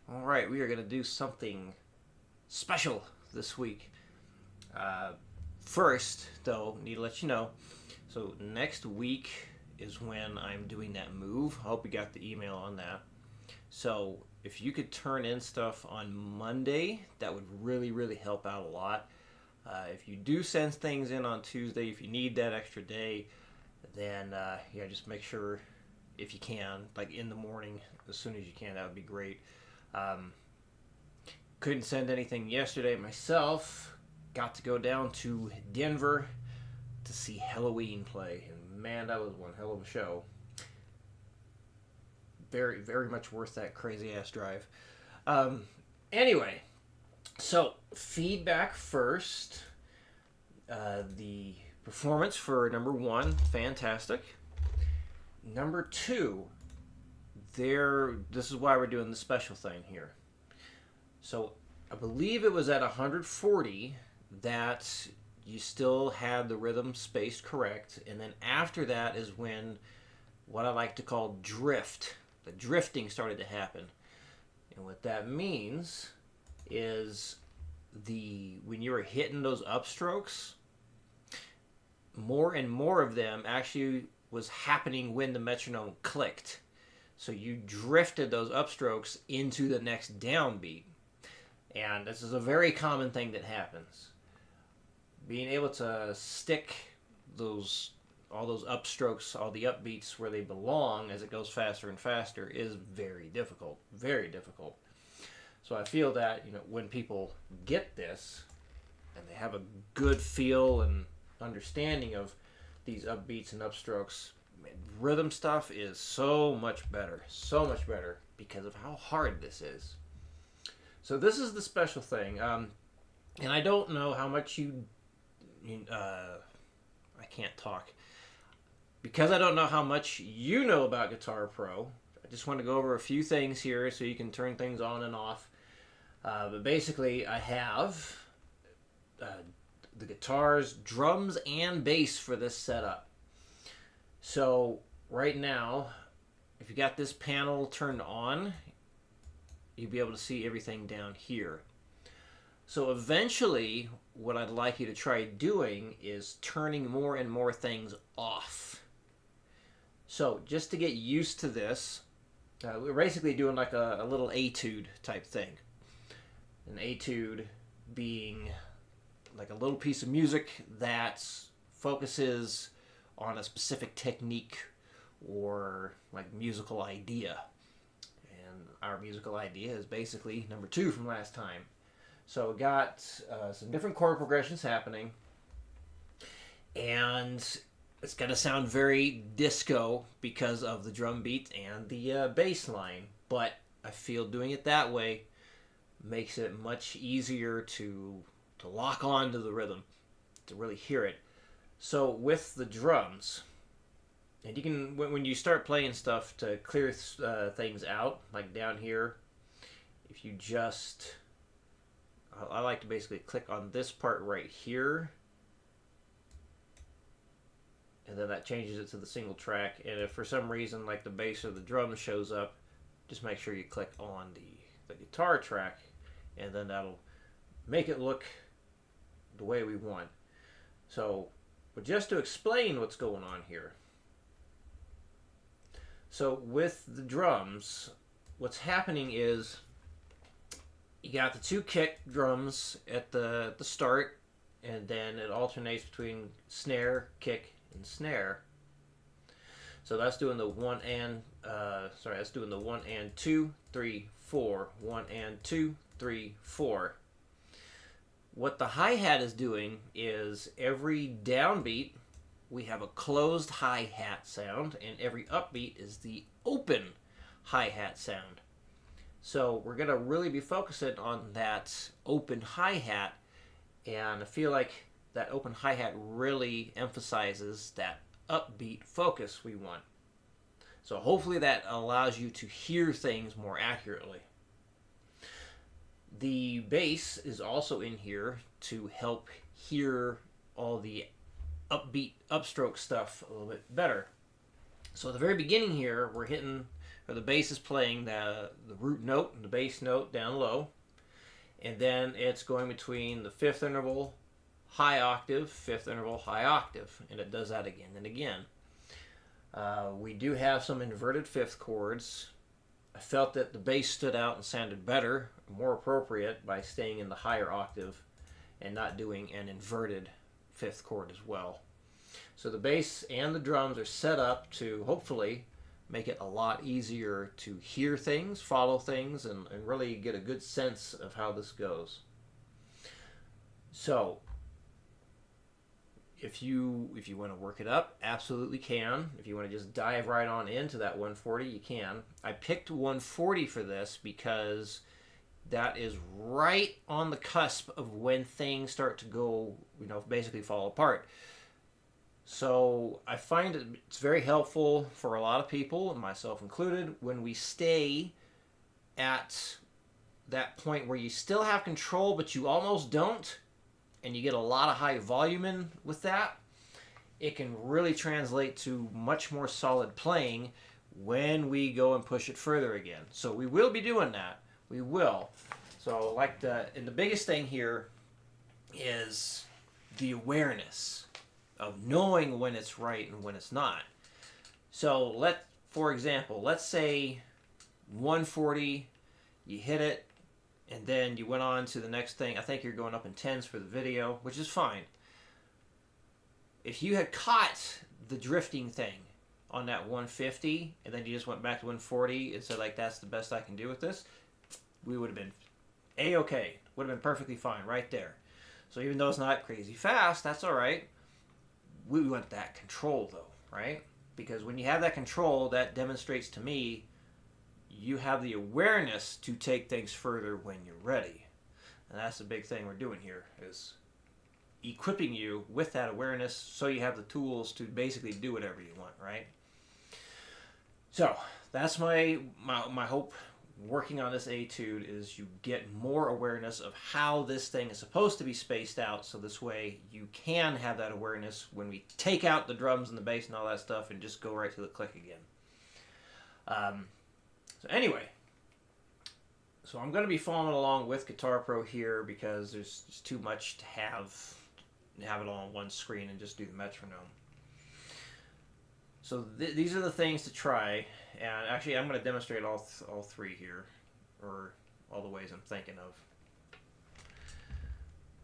All right, we are going to do something special this week. Uh, First, though, need to let you know. So next week is when I'm doing that move. I hope you got the email on that. So if you could turn in stuff on Monday, that would really, really help out a lot. If you do send things in on Tuesday, if you need that extra day, then yeah, just make sure if you can, like in the morning, as soon as you can, that would be great. Um, couldn't send anything yesterday myself. Got to go down to Denver to see Halloween play, and man, that was one hell of a show. Very, very much worth that crazy ass drive. Um, anyway, so feedback first. The performance for number one, fantastic. Number two, there. This is why we're doing the special thing here. So I believe it was at 140 that you still had the rhythm spaced correct, and then after that is when what I like to call drift. The drifting started to happen, and what that means is the when you were hitting those upstrokes, more and more of them actually was happening when the metronome clicked. So you drifted those upstrokes into the next downbeat. And this is a very common thing that happens. Being able to stick those all those upstrokes, all the upbeats where they belong as it goes faster and faster is very difficult. Very difficult. So I feel that, when people get this and they have a good feel and understanding of these upbeats and upstrokes, rhythm stuff is so much better. So much better because of how hard this is. So this is the special thing, and I don't know how much I can't talk because I don't know how much you know about Guitar Pro. I just want to go over a few things here so you can turn things on and off. But basically, I have the guitars, drums, and bass for this setup. So right now, if you got this panel turned on, you'll be able to see everything down here. So eventually, what I'd like you to try doing is turning more and more things off. So just to get used to this, we're basically doing like a little etude type thing. An etude being like a little piece of music that focuses on a specific technique or like musical idea. And our musical idea is basically number two from last time. So we got some different chord progressions happening, and it's going to sound very disco because of the drum beat and the bass line, but I feel doing it that way makes it much easier to lock on to the rhythm, to really hear it. So with the drums, and you can, when you start playing stuff to clear things out, like down here, if you just, I like to basically click on this part right here, and then that changes it to the single track. And if for some reason like the bass or the drum shows up, just make sure you click on the guitar track, and then that'll make it look the way we want. So, but just to explain what's going on here. So with the drums, what's happening is you got the two kick drums at the start, and then it alternates between snare, kick, and snare. So that's doing the that's doing the 1 and 2, 3, 4, 1 and 2, 3, 4. What the hi-hat is doing is every downbeat we have a closed hi-hat sound, and every upbeat is the open hi-hat sound. So we're going to really be focusing on that open hi-hat, and I feel like that open hi-hat really emphasizes that upbeat focus we want. So hopefully that allows you to hear things more accurately. The bass is also in here to help hear all the upbeat upstroke stuff a little bit better. So at the very beginning here, we're hitting or the bass is playing the root note and the bass note down low, and then it's going between the fifth interval, high octave, fifth interval, high octave, and it does that again and again. We do have some inverted fifth chords. I felt that the bass stood out and sounded better, more appropriate, by staying in the higher octave and not doing an inverted fifth chord as well. So the bass and the drums are set up to hopefully make it a lot easier to hear things, follow things, and really get a good sense of how this goes. So if you want to work it up, absolutely can. If you want to just dive right on into that 140, you can. I picked 140 for this because that is right on the cusp of when things start to go, basically fall apart. So I find it's very helpful for a lot of people, and myself included, when we stay at that point where you still have control, but you almost don't, and you get a lot of high volume in with that. It can really translate to much more solid playing when we go and push it further again. So we will be doing that. We will. So and the biggest thing here is the awareness of knowing when it's right and when it's not. So for example, let's say 140, you hit it, and then you went on to the next thing. I think you're going up in tens for the video, which is fine. If you had caught the drifting thing on that 150, and then you just went back to 140 and said, that's the best I can do with this, we would have been A-okay. Would have been perfectly fine right there. So even though it's not crazy fast, that's all right. We want that control, though, right? Because when you have that control, that demonstrates to me you have the awareness to take things further when you're ready. And that's the big thing we're doing here, is equipping you with that awareness so you have the tools to basically do whatever you want, right? So that's my hope working on this etude, is you get more awareness of how this thing is supposed to be spaced out, so this way you can have that awareness when we take out the drums and the bass and all that stuff and just go right to the click again. So anyway, I'm going to be following along with Guitar Pro here because there's just too much to have it all on one screen and just do the metronome. So these are the things to try, and actually I'm going to demonstrate all three here, or all the ways I'm thinking of.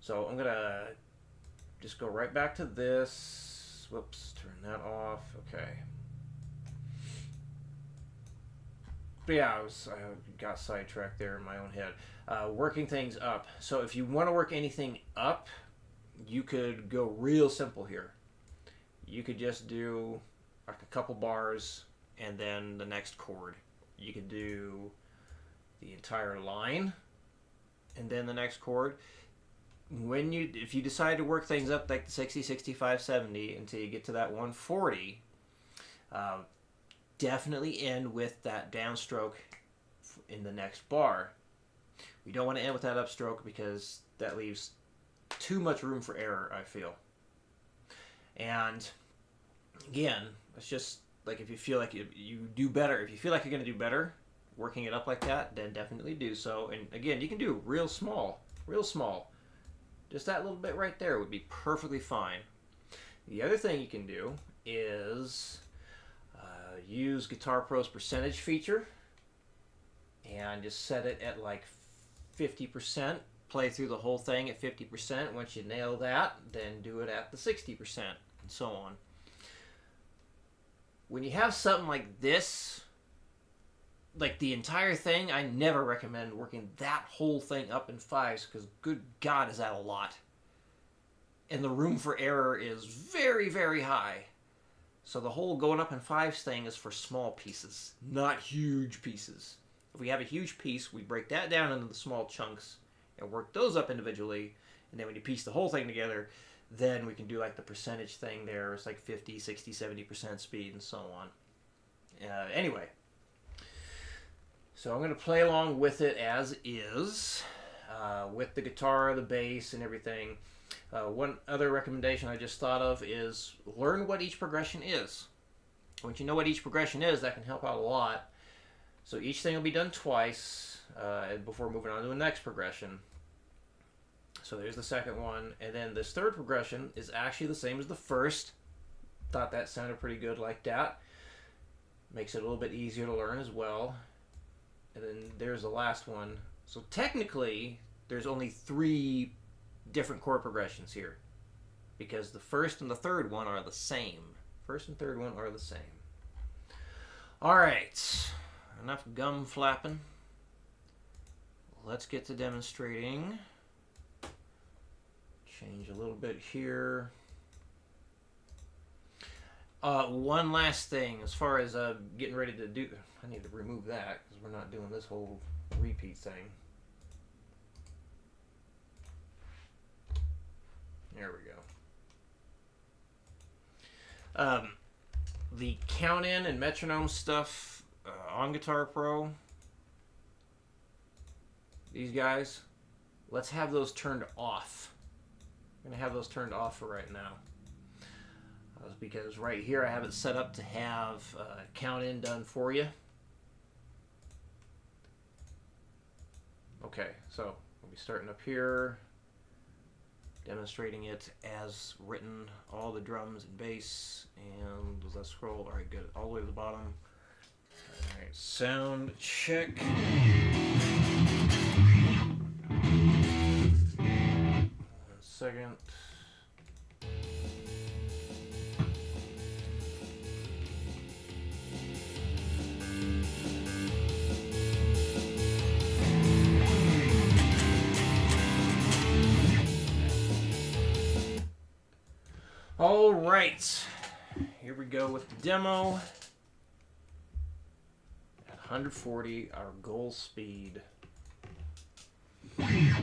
So I'm going to just go right back to this. Whoops, turn that off. Okay. But yeah, I got sidetracked there in my own head. Working things up. So if you want to work anything up, you could go real simple here. You could just do a couple bars and then the next chord. You could do the entire line and then the next chord. If you decide to work things up like the 60, 65, 70 until you get to that 140, definitely end with that downstroke in the next bar. We don't want to end with that upstroke because that leaves too much room for error, I feel. And again, it's just if you feel like you do better, if you feel like you're going to do better working it up like that, then definitely do so. And again, you can do real small. Just that little bit right there would be perfectly fine. The other thing you can do is use Guitar Pro's percentage feature and just set it at 50%. Play through the whole thing at 50%. Once you nail that, then do it at the 60%, and so on. When you have something like this, like the entire thing, I never recommend working that whole thing up in fives, because good God, is that a lot. And the room for error is very, very high. So the whole going up in fives thing is for small pieces, not huge pieces. If we have a huge piece, we break that down into the small chunks and work those up individually. And then when you piece the whole thing together, then we can do the percentage thing there. It's 50, 60, 70% speed and so on. Anyway, so I'm going to play along with it as is, with the guitar, the bass, and everything. One other recommendation I just thought of is learn what each progression is. Once you know what each progression is, that can help out a lot. So each thing will be done twice before moving on to the next progression. So there's the second one. And then this third progression is actually the same as the first. Thought that sounded pretty good like that. Makes it a little bit easier to learn as well. And then there's the last one. So technically, there's only 3 different chord progressions here. Because the first and the third one are the same. First and third one are the same. Alright. Enough gum flapping. Let's get to demonstrating. Change a little bit here. One last thing, as far as getting ready to do... I need to remove that, because we're not doing this whole repeat thing. There we go. The count-in and metronome stuff on Guitar Pro, these guys, let's have those turned off. I'm going to have those turned off for right now. Because right here I have it set up to have count-in done for you. Okay, so we'll be starting up here, demonstrating it as written, all the drums and bass, and let's scroll. All right, good, all the way to the bottom. All right, sound check. 1 second. All right, here we go with the demo. At 140, our goal speed. 2, 3, 4.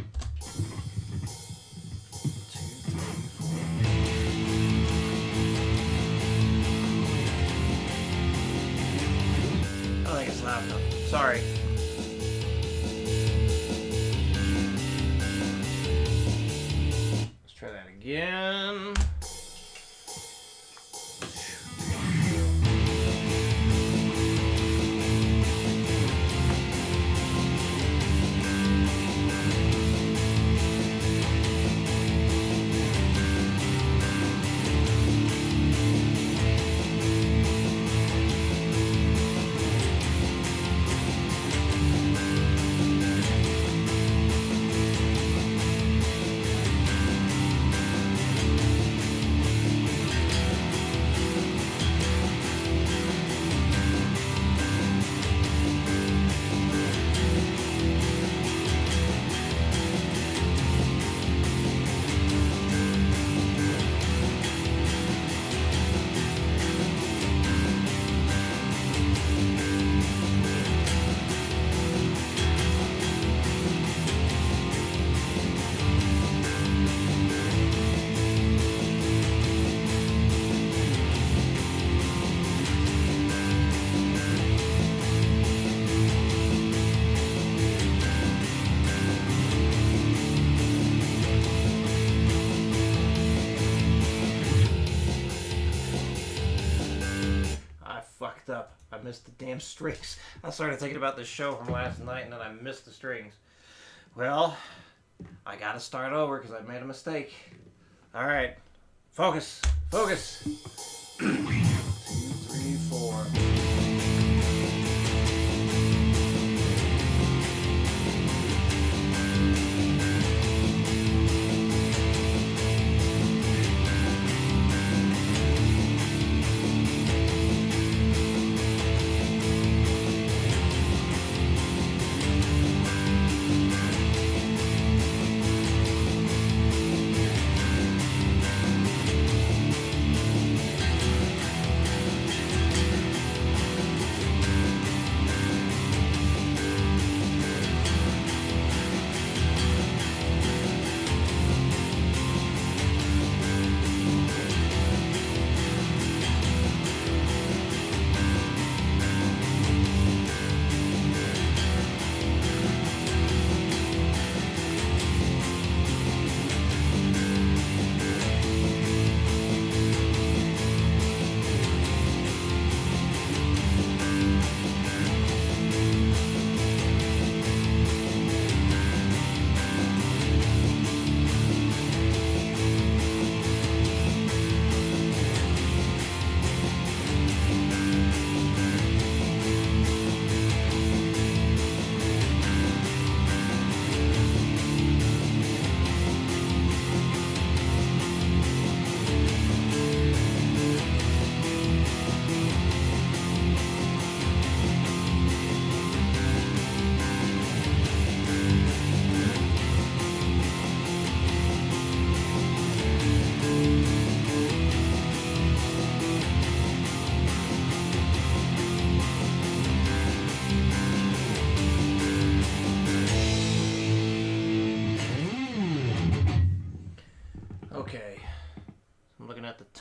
I don't think it's loud enough. Sorry. Let's try that again. Up. I missed the damn strings. I started thinking about this show from last night and then I missed the strings. Well, I gotta start over because I made a mistake. Alright. Focus. Focus. 2, 3, 4.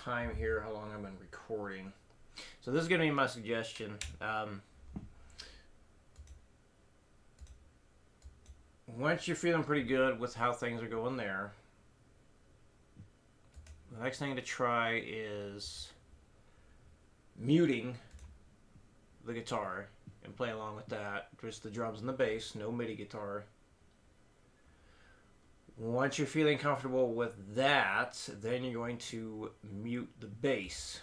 time here, how long I've been recording. So this is going to be my suggestion. Once you're feeling pretty good with how things are going there, the next thing to try is muting the guitar and play along with that. Just the drums and the bass, no MIDI guitar. Once you're feeling comfortable with that, then you're going to mute the bass.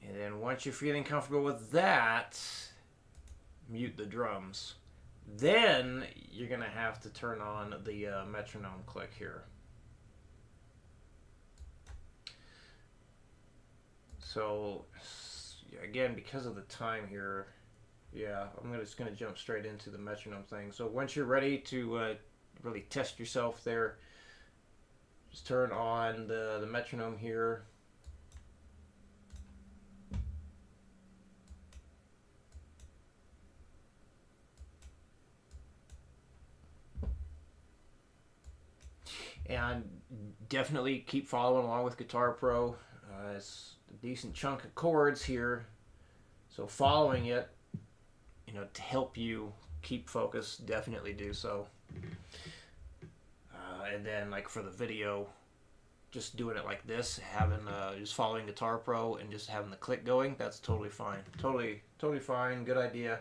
And then once you're feeling comfortable with that, mute the drums. Then you're going to have to turn on the metronome click here. So, again, because of the time here, yeah, I'm just going to jump straight into the metronome thing. So once you're ready to really test yourself there, just turn on the metronome here. And definitely keep following along with Guitar Pro. It's a decent chunk of chords here. So following it, to help you keep focus, definitely do so. And then, like for the video, just doing it like this, having just following Guitar Pro and just having the click going, that's totally fine. Totally fine. Good idea.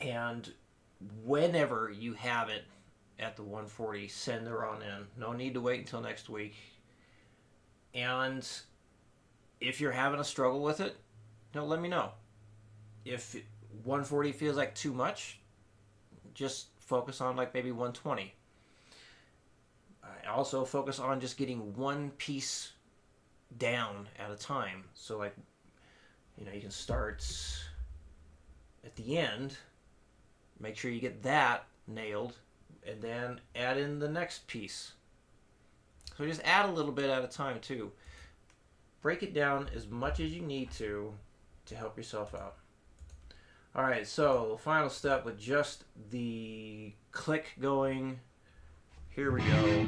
And whenever you have it at the 140, send her on in. No need to wait until next week. And if you're having a struggle with it, let me know. If 140 feels like too much, just focus on like maybe 120. Also focus on just getting one piece down at a time. So like, you can start at the end, make sure you get that nailed, and then add in the next piece. So just add a little bit at a time too. Break it down as much as you need to help yourself out. Alright, so final step with just the click going. Here we go.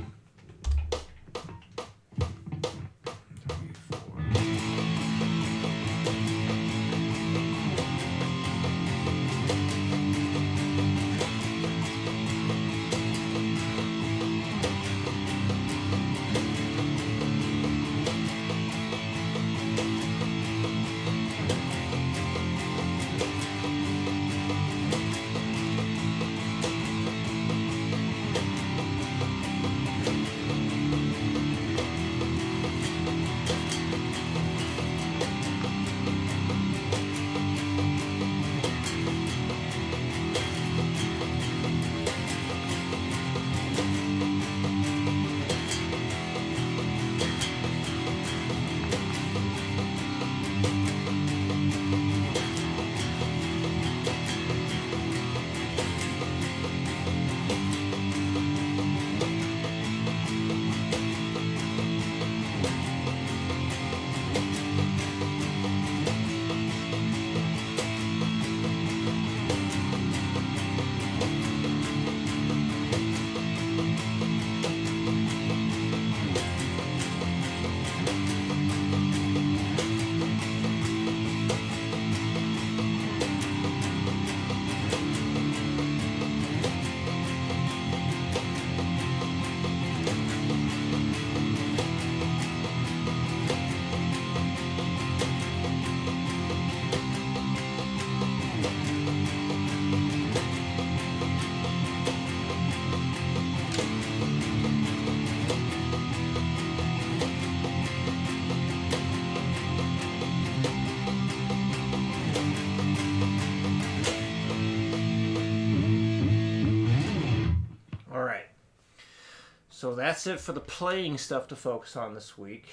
So that's it for the playing stuff to focus on this week.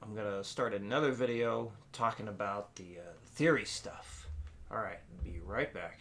I'm going to start another video talking about the theory stuff. Alright, be right back.